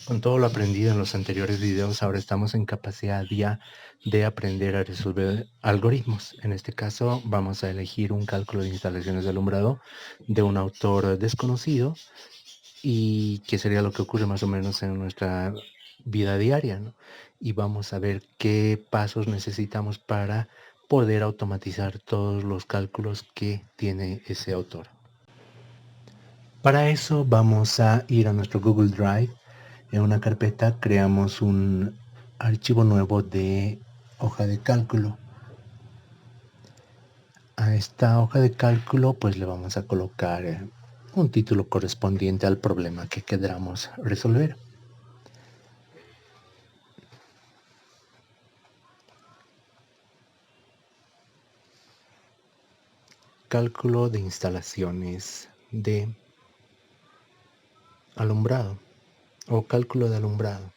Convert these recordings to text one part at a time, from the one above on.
Con todo lo aprendido en los anteriores videos, ahora estamos en capacidad ya de aprender a resolver algoritmos. En este caso, vamos a elegir un cálculo de instalaciones de alumbrado de un autor desconocido y que sería lo que ocurre más o menos en nuestra vida diaria, ¿no? Y vamos a ver qué pasos necesitamos para poder automatizar todos los cálculos que tiene ese autor. Para eso vamos a ir a nuestro Google Drive. En una carpeta creamos un archivo nuevo de hoja de cálculo. A esta hoja de cálculo pues le vamos a colocar un título correspondiente al problema que queramos resolver. Cálculo de instalaciones de alumbrado o cálculo de alumbrado.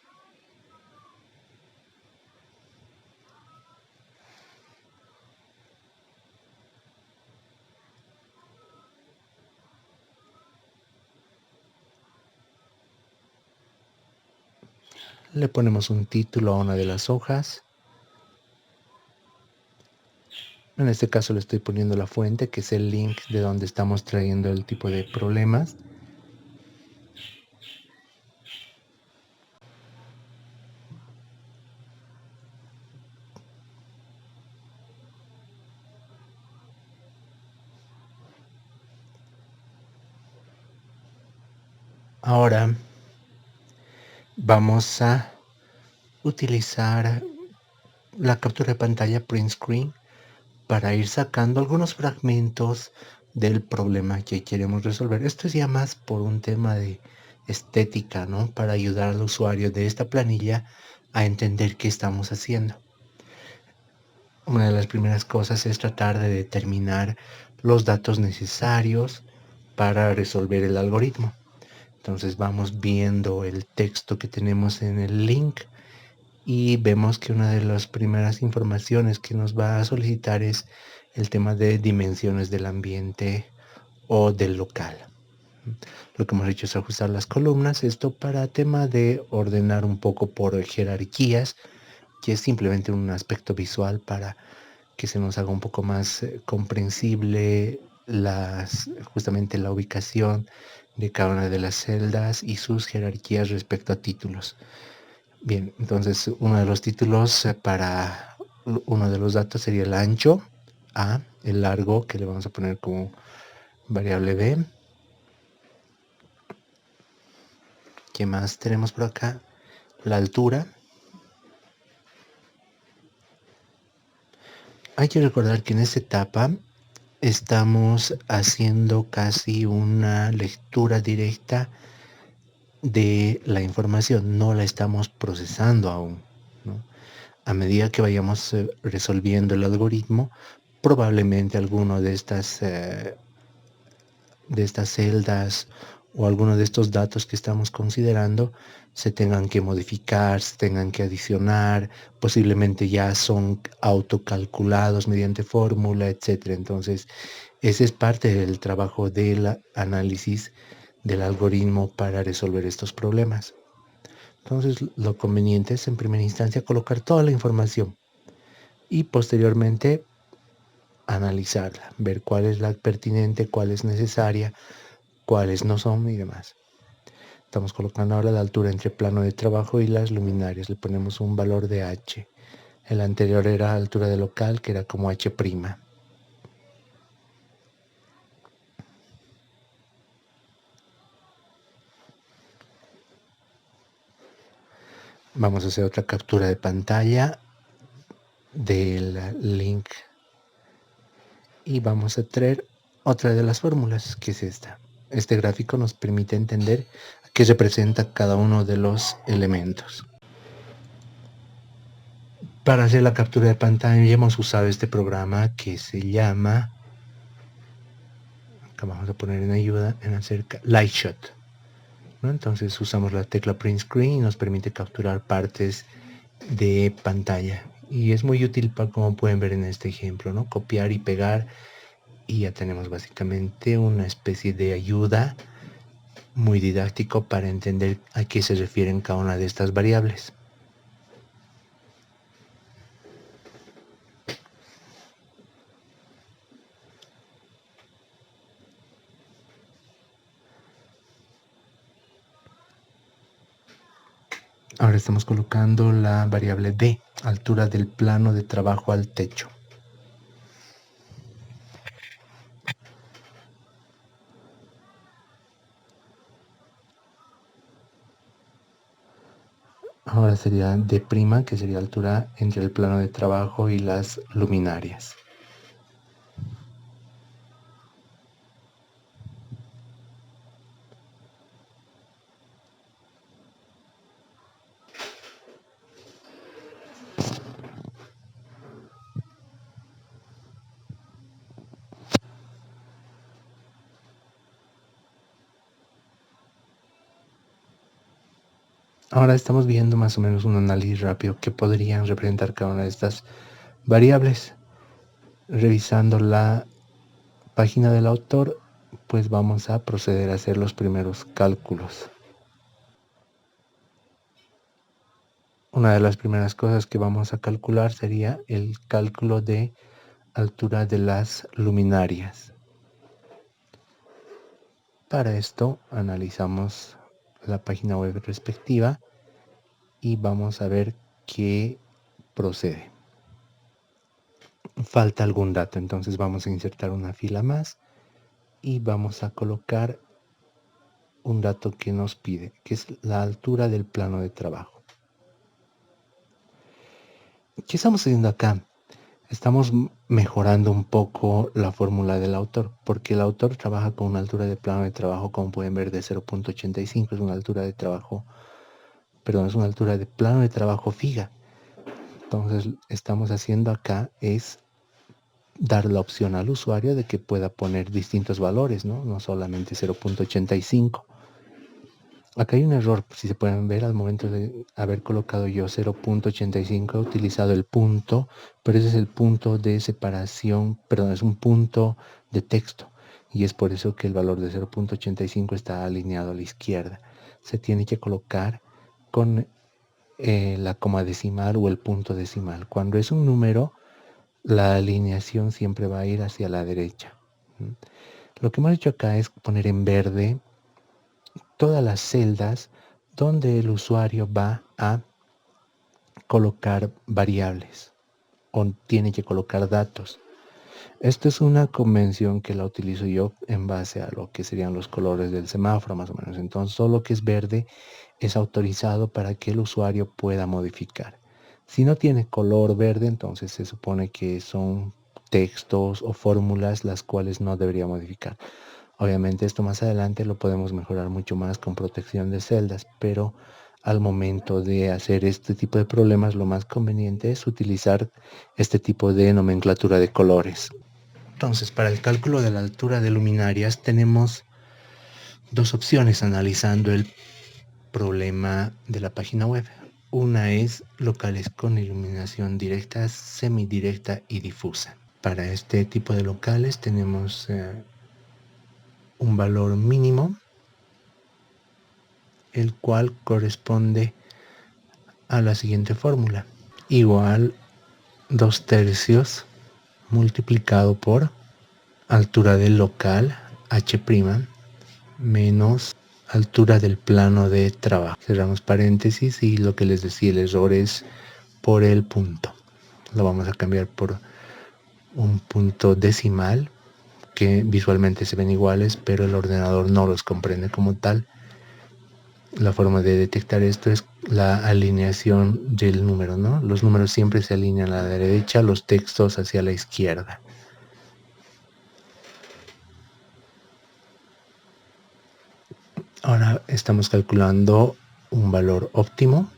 Le ponemos un título a una de las hojas. En este caso le estoy poniendo la fuente, que es el link de donde estamos trayendo el tipo de problemas. Ahora vamos a utilizar la captura de pantalla print screen para ir sacando algunos fragmentos del problema que queremos resolver. Esto es ya más por un tema de estética, ¿no? Para ayudar al usuario de esta planilla a entender qué estamos haciendo. Una de las primeras cosas es tratar de determinar los datos necesarios para resolver el algoritmo. Entonces vamos viendo el texto que tenemos en el link y vemos que una de las primeras informaciones que nos va a solicitar es el tema de dimensiones del ambiente o del local. Lo que hemos hecho es ajustar las columnas, esto para tema de ordenar un poco por jerarquías, que es simplemente un aspecto visual para que se nos haga un poco más comprensible justamente la ubicación de cada una de las celdas y sus jerarquías respecto a títulos. Bien, entonces uno de los títulos para uno de los datos sería el ancho A, el largo que le vamos a poner como variable B. ¿Qué más tenemos por acá? La altura. Hay que recordar que en esta etapa estamos haciendo casi una lectura directa de la información, no la estamos procesando aún, ¿no? A medida que vayamos resolviendo el algoritmo, probablemente alguno de estas celdas o alguno de estos datos que estamos considerando se tengan que modificar, se tengan que adicionar, posiblemente ya son autocalculados mediante fórmula, etcétera. Entonces, ese es parte del trabajo del análisis del algoritmo para resolver estos problemas. Entonces, lo conveniente es en primera instancia colocar toda la información y posteriormente analizarla, ver cuál es la pertinente, cuál es necesaria, cuáles no son y demás. Estamos colocando ahora la altura entre plano de trabajo y las luminarias. Le ponemos un valor de H. El anterior era altura de local, que era como H'. Vamos a hacer otra captura de pantalla del link y vamos a traer otra de las fórmulas, que es esta. Este gráfico nos permite entender qué representa cada uno de los elementos. Para hacer la captura de pantalla ya hemos usado este programa que se llama, acá vamos a poner en ayuda, en acerca, Lightshot, ¿no? Entonces usamos la tecla Print Screen y nos permite capturar partes de pantalla. Y es muy útil para, como pueden ver en este ejemplo, ¿no? Copiar y pegar y ya tenemos básicamente una especie de ayuda muy didáctico para entender a qué se refieren cada una de estas variables. Ahora estamos colocando la variable D, altura del plano de trabajo al techo. Ahora sería D', que sería altura entre el plano de trabajo y las luminarias. Ahora estamos viendo más o menos un análisis rápido que podrían representar cada una de estas variables. Revisando la página del autor, pues vamos a proceder a hacer los primeros cálculos. Una de las primeras cosas que vamos a calcular sería el cálculo de altura de las luminarias. Para esto analizamos la página web respectiva y vamos a ver qué procede. Falta algún dato, entonces vamos a insertar una fila más y vamos a colocar un dato que nos pide, que es la altura del plano de trabajo. ¿Qué estamos haciendo acá? Estamos mejorando un poco la fórmula del autor, porque el autor trabaja con una altura de plano de trabajo, como pueden ver, de 0.85, es una altura de trabajo, perdón, es una altura de plano de trabajo fija. Entonces, estamos haciendo acá es dar la opción al usuario de que pueda poner distintos valores, no solamente 0.85. Acá hay un error, si se pueden ver, al momento de haber colocado yo 0.85 he utilizado el punto, pero ese es el punto de separación, perdón, es un punto de texto y es por eso que el valor de 0.85 está alineado a la izquierda. Se tiene que colocar con la coma decimal o el punto decimal. Cuando es un número, la alineación siempre va a ir hacia la derecha. Lo que hemos hecho acá es poner en verde todas las celdas donde el usuario va a colocar variables o tiene que colocar datos. Esto es una convención que la utilizo yo en base a lo que serían los colores del semáforo más o menos. Entonces, todo lo que es verde es autorizado para que el usuario pueda modificar. Si no tiene color verde, entonces se supone que son textos o fórmulas las cuales no debería modificar. Obviamente esto más adelante lo podemos mejorar mucho más con protección de celdas, pero al momento de hacer este tipo de problemas lo más conveniente es utilizar este tipo de nomenclatura de colores. Entonces, para el cálculo de la altura de luminarias tenemos dos opciones analizando el problema de la página web. Una es locales con iluminación directa, semidirecta y difusa. Para este tipo de locales tenemos un valor mínimo, el cual corresponde a la siguiente fórmula. Igual 2/3 multiplicado por altura del local h' menos altura del plano de trabajo. Cerramos paréntesis y lo que les decía, el error es por el punto. Lo vamos a cambiar por un punto decimal que visualmente se ven iguales, pero el ordenador no los comprende como tal. La forma de detectar esto es la alineación del número, ¿no? Los números siempre se alinean a la derecha, los textos hacia la izquierda. Ahora estamos calculando un valor óptimo.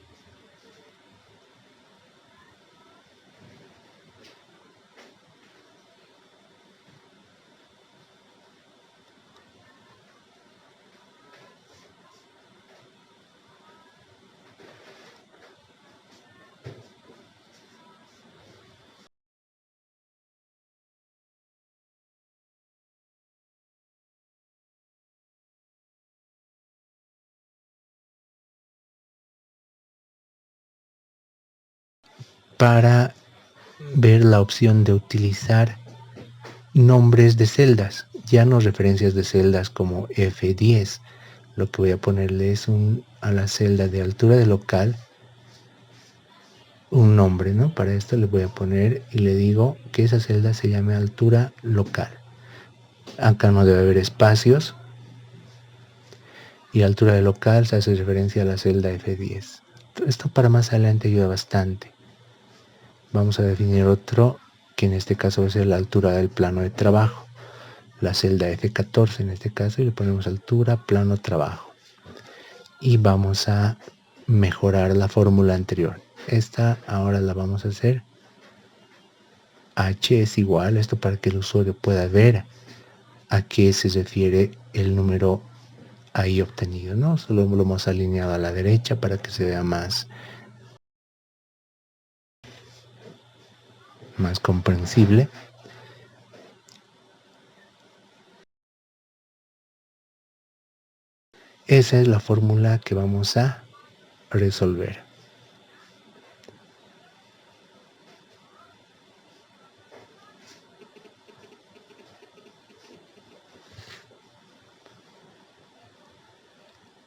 para ver la opción de utilizar nombres de celdas, ya no referencias de celdas como F10. Lo que voy a ponerle es a la celda de altura de local un nombre, ¿no? Para esto le voy a poner y le digo que esa celda se llame altura local. Acá no debe haber espacios y altura de local se hace referencia a la celda F10. Esto para más adelante ayuda bastante. Vamos a definir otro que en este caso va a ser la altura del plano de trabajo, la celda F14 en este caso, y le ponemos altura plano trabajo y vamos a mejorar la fórmula anterior. Esta ahora la vamos a hacer H es igual, esto para que el usuario pueda ver a qué se refiere el número ahí obtenido, ¿no? Solo lo hemos alineado a la derecha para que se vea más comprensible. Esa es la fórmula que vamos a resolver.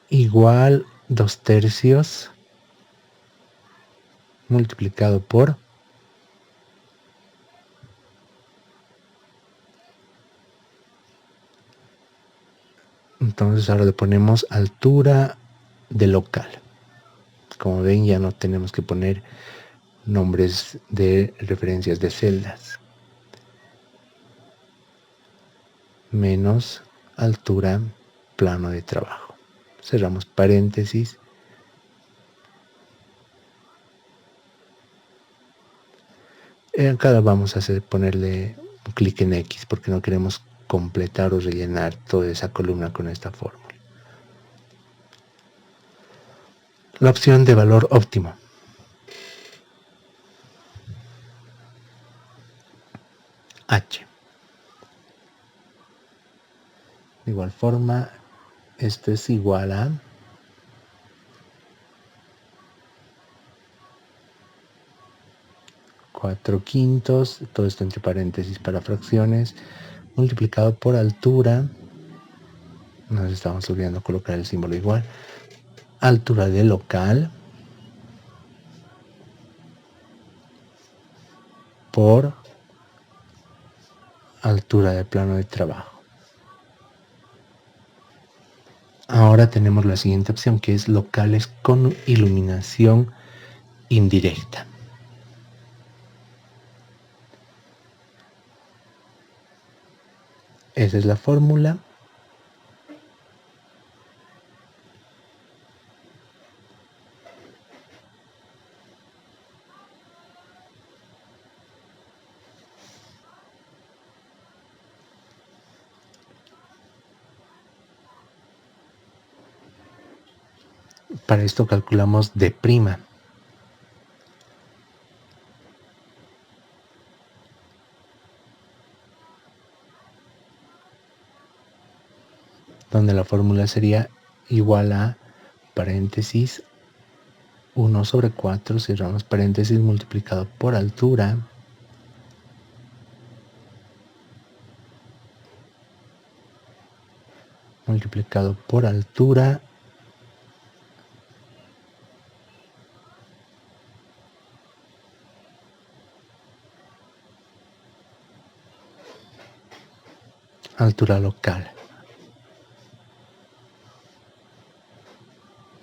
Igual 2/3 multiplicado por entonces ahora le ponemos altura de local. Como ven, ya no tenemos que poner nombres de referencias de celdas. Menos altura plano de trabajo. Cerramos paréntesis. Acá vamos a ponerle un clic en X porque no queremos completar o rellenar toda esa columna con esta fórmula. La opción de valor óptimo. H. De igual forma, esto es igual a 4/5, todo esto entre paréntesis para fracciones, multiplicado por altura, nos estamos olvidando colocar el símbolo igual, altura de local, por altura de plano de trabajo. Ahora tenemos la siguiente opción que es locales con iluminación indirecta. Esa es la fórmula. Para esto calculamos D', donde la fórmula sería igual a paréntesis 1/4, cerramos paréntesis, multiplicado por altura, multiplicado por altura, altura local,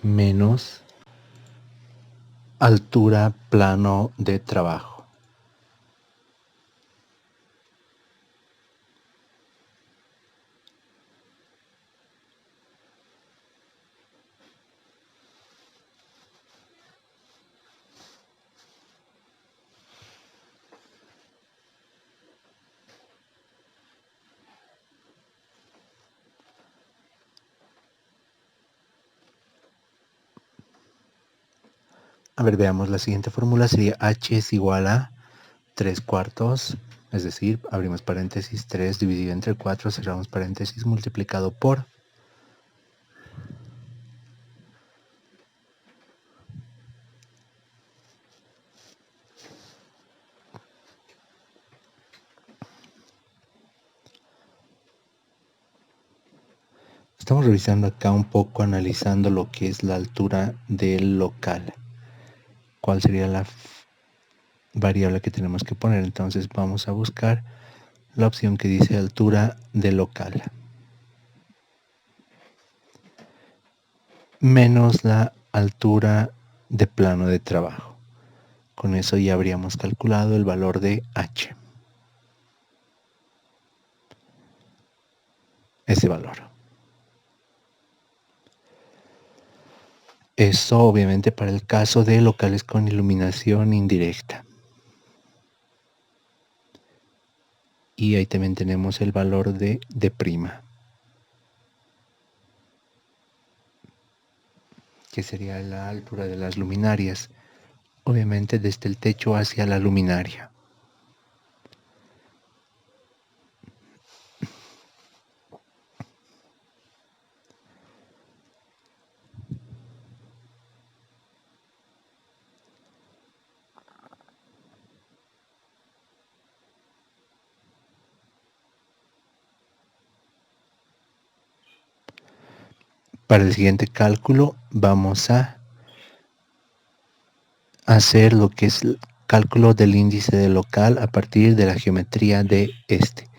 menos altura plano de trabajo. A ver, veamos, la siguiente fórmula sería H es igual a 3/4, es decir, abrimos paréntesis, 3 dividido entre 4, cerramos paréntesis, multiplicado por Estamos revisando acá un poco, analizando lo que es la altura del local. ¿Cuál sería la variable que tenemos que poner? Entonces vamos a buscar la opción que dice altura del local menos la altura de plano de trabajo. Con eso ya habríamos calculado el valor de h. Ese valor. Eso obviamente para el caso de locales con iluminación indirecta. Y ahí también tenemos el valor de D', que sería la altura de las luminarias, obviamente desde el techo hacia la luminaria. Para el siguiente cálculo vamos a hacer lo que es el cálculo del índice del local a partir de la geometría de este.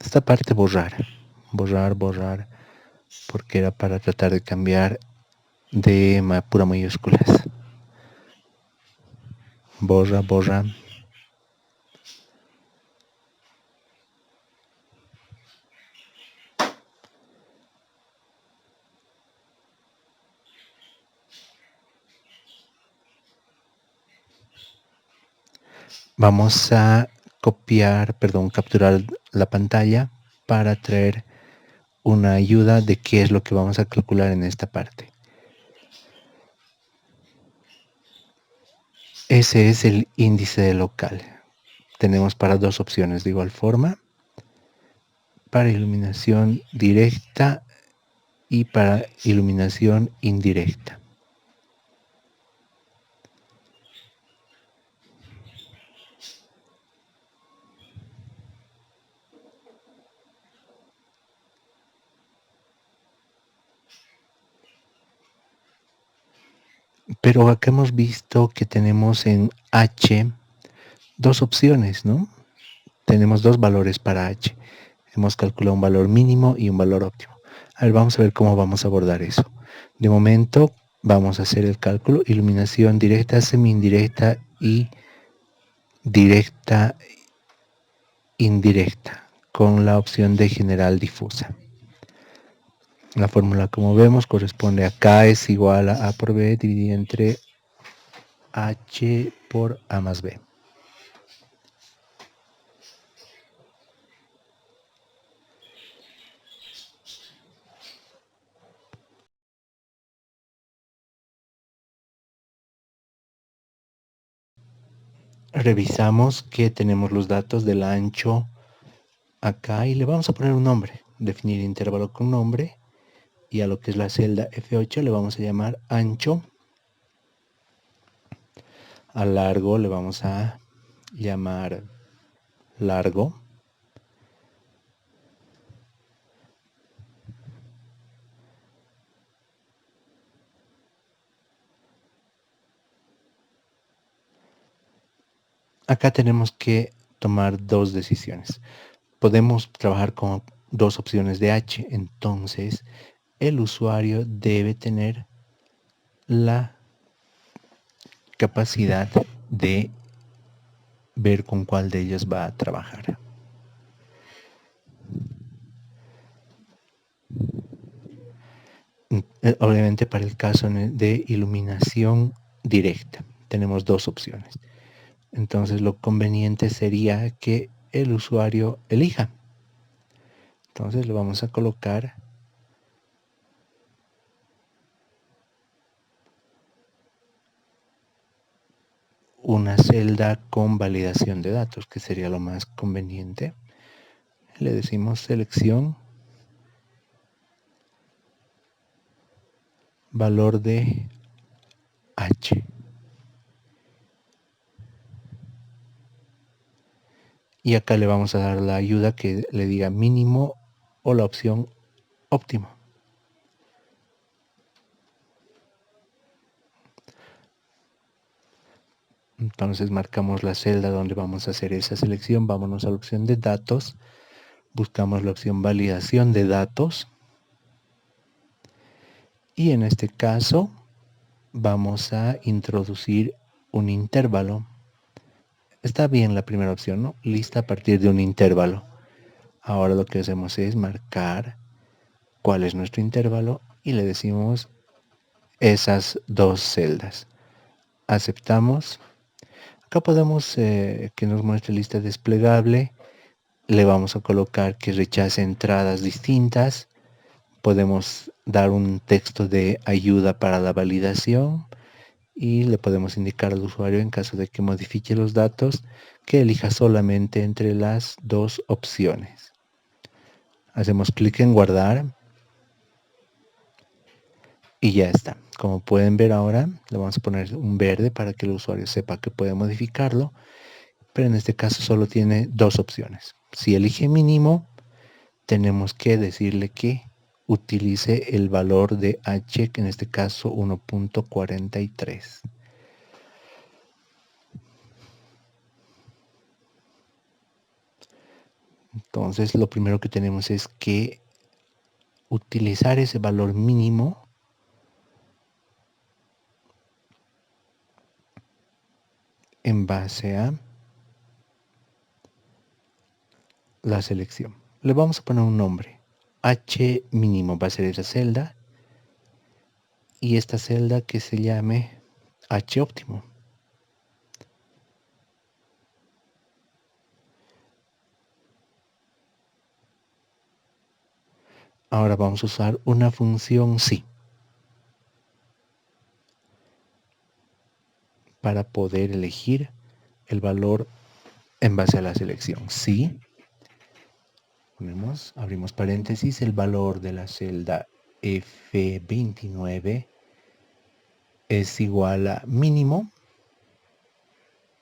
Esta parte borrar, porque era para tratar de cambiar de pura mayúsculas. Borra. Vamos a capturar la pantalla para traer una ayuda de qué es lo que vamos a calcular en esta parte. Ese es el índice del local. Tenemos para dos opciones de igual forma, para iluminación directa y para iluminación indirecta. Pero acá hemos visto que tenemos en H dos opciones, ¿no? Tenemos dos valores para H. Hemos calculado un valor mínimo y un valor óptimo. A ver, vamos a ver cómo vamos a abordar eso. De momento vamos a hacer el cálculo. Iluminación directa, semi-indirecta y directa, indirecta, con la opción de general difusa. La fórmula, como vemos, corresponde a K es igual a A por B dividido entre H por A más B. Revisamos que tenemos los datos del ancho acá y le vamos a poner un nombre. Definir intervalo con nombre, y a lo que es la celda F8 le vamos a llamar ancho. A largo le vamos a llamar largo. Acá tenemos que tomar dos decisiones. Podemos trabajar con dos opciones de H, entonces el usuario debe tener la capacidad de ver con cuál de ellas va a trabajar. Obviamente para el caso de iluminación directa tenemos dos opciones. Entonces lo conveniente sería que el usuario elija. Entonces le vamos a colocar una celda con validación de datos, que sería lo más conveniente. Le decimos selección, valor de H. Y acá le vamos a dar la ayuda que le diga mínimo o la opción óptimo. Entonces marcamos la celda donde vamos a hacer esa selección, vámonos a la opción de datos, buscamos la opción validación de datos y en este caso vamos a introducir un intervalo. Está bien la primera opción, ¿no? Lista a partir de un intervalo. Ahora lo que hacemos es marcar cuál es nuestro intervalo y le decimos esas dos celdas. Aceptamos. Acá podemos que nos muestre lista desplegable. Le vamos a colocar que rechace entradas distintas. Podemos dar un texto de ayuda para la validación y le podemos indicar al usuario en caso de que modifique los datos que elija solamente entre las dos opciones. Hacemos clic en guardar y ya está. Como pueden ver ahora, le vamos a poner un verde para que el usuario sepa que puede modificarlo, pero en este caso solo tiene dos opciones. Si elige mínimo, tenemos que decirle que utilice el valor de h, en este caso 1.43. Entonces lo primero que tenemos es que utilizar ese valor mínimo en base a la selección. Le vamos a poner un nombre. H mínimo va a ser esa celda y esta celda que se llame H óptimo. Ahora vamos a usar una función si para poder elegir el valor en base a la selección. Si ponemos, abrimos paréntesis, el valor de la celda F29 es igual a mínimo,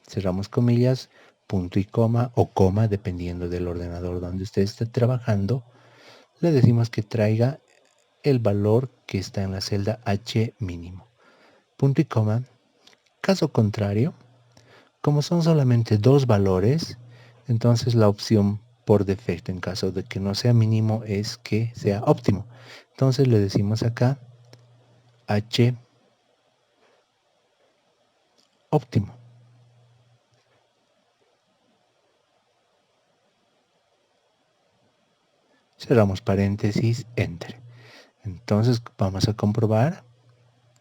cerramos comillas, punto y coma o coma, dependiendo del ordenador donde usted esté trabajando, le decimos que traiga el valor que está en la celda H mínimo. Punto y coma. Caso contrario, como son solamente dos valores, entonces la opción por defecto en caso de que no sea mínimo es que sea óptimo. Entonces le decimos acá H óptimo. Cerramos paréntesis, enter. Entonces vamos a comprobar.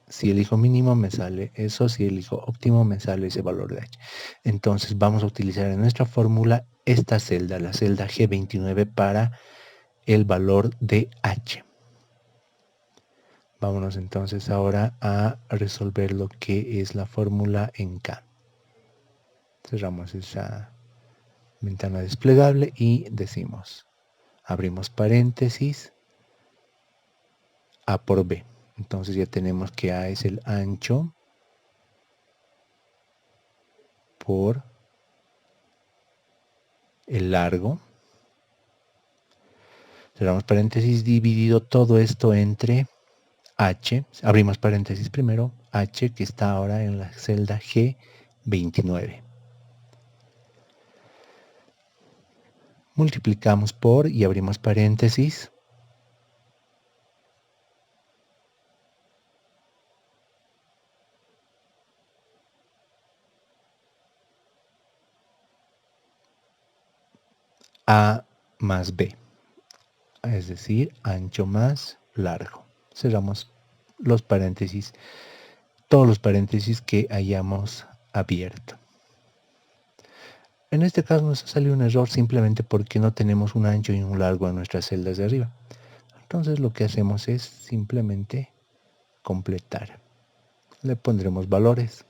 Si elijo mínimo me sale eso, si elijo óptimo me sale ese valor de H. Entonces vamos a utilizar en nuestra fórmula esta celda, la celda G29 para el valor de H. Vámonos entonces ahora a resolver lo que es la fórmula en K. Cerramos esa ventana desplegable y decimos, abrimos paréntesis, A por B. Entonces ya tenemos que A es el ancho por el largo. Cerramos paréntesis, dividido todo esto entre H, abrimos paréntesis primero, H que está ahora en la celda G29. Multiplicamos por y abrimos paréntesis. A más B, es decir, ancho más largo. Cerramos los paréntesis, todos los paréntesis que hayamos abierto. En este caso nos ha salido un error simplemente porque no tenemos un ancho y un largo en nuestras celdas de arriba. Entonces lo que hacemos es simplemente completar. Le pondremos valores.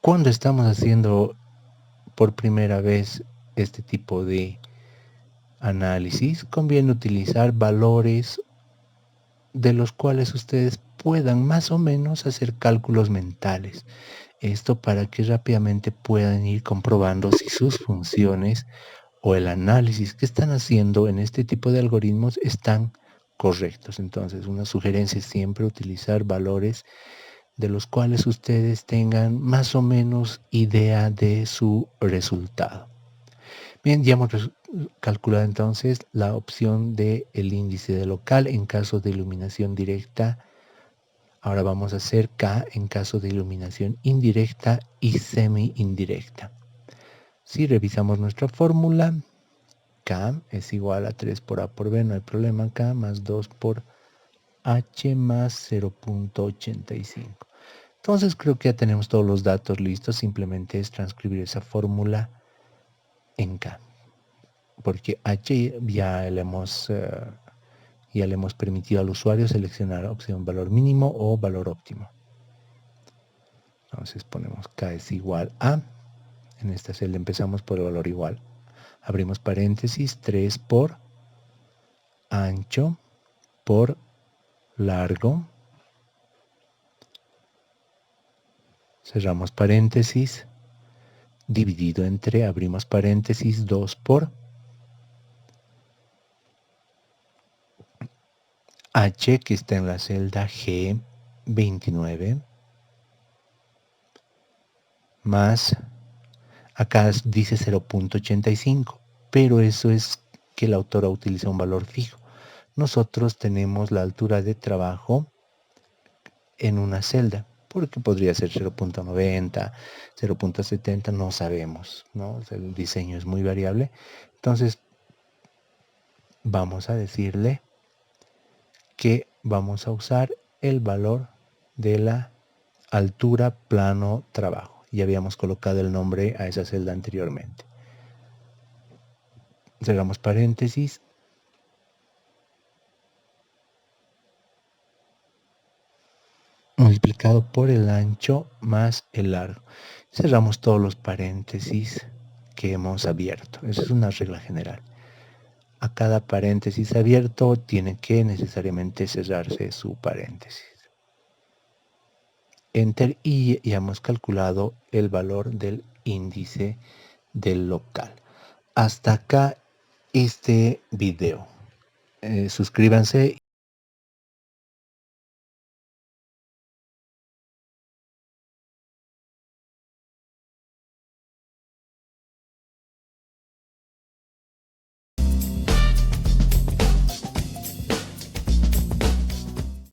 Cuando estamos haciendo por primera vez este tipo de análisis, conviene utilizar valores de los cuales ustedes puedan más o menos hacer cálculos mentales. Esto para que rápidamente puedan ir comprobando si sus funciones o el análisis que están haciendo en este tipo de algoritmos están correctos. Entonces, una sugerencia es siempre utilizar valores de los cuales ustedes tengan más o menos idea de su resultado. Bien, ya hemos calculado entonces la opción del índice de local en caso de iluminación directa. Ahora vamos a hacer K en caso de iluminación indirecta y semi-indirecta. Si revisamos nuestra fórmula, K es igual a 3 por A por B, no hay problema, K más 2 por H más 0.85. Entonces creo que ya tenemos todos los datos listos, simplemente es transcribir esa fórmula en K. Porque H ya le hemos permitido al usuario seleccionar opción valor mínimo o valor óptimo. Entonces ponemos K es igual a, en esta celda empezamos por el valor igual. Abrimos paréntesis, 3 por ancho por largo. Cerramos paréntesis, dividido entre, abrimos paréntesis, 2 por H, que está en la celda G29, más, acá dice 0.85, pero eso es que el autor utiliza un valor fijo. Nosotros tenemos la altura de trabajo en una celda, porque podría ser 0.90, 0.70, no sabemos, ¿no? El diseño es muy variable. Entonces, vamos a decirle que vamos a usar el valor de la altura plano trabajo. Ya habíamos colocado el nombre a esa celda anteriormente. Cerramos paréntesis. Multiplicado por el ancho más el largo. Cerramos todos los paréntesis que hemos abierto. Esa es una regla general. A cada paréntesis abierto tiene que necesariamente cerrarse su paréntesis. Enter y ya hemos calculado el valor del índice del local. Hasta acá este video. Suscríbanse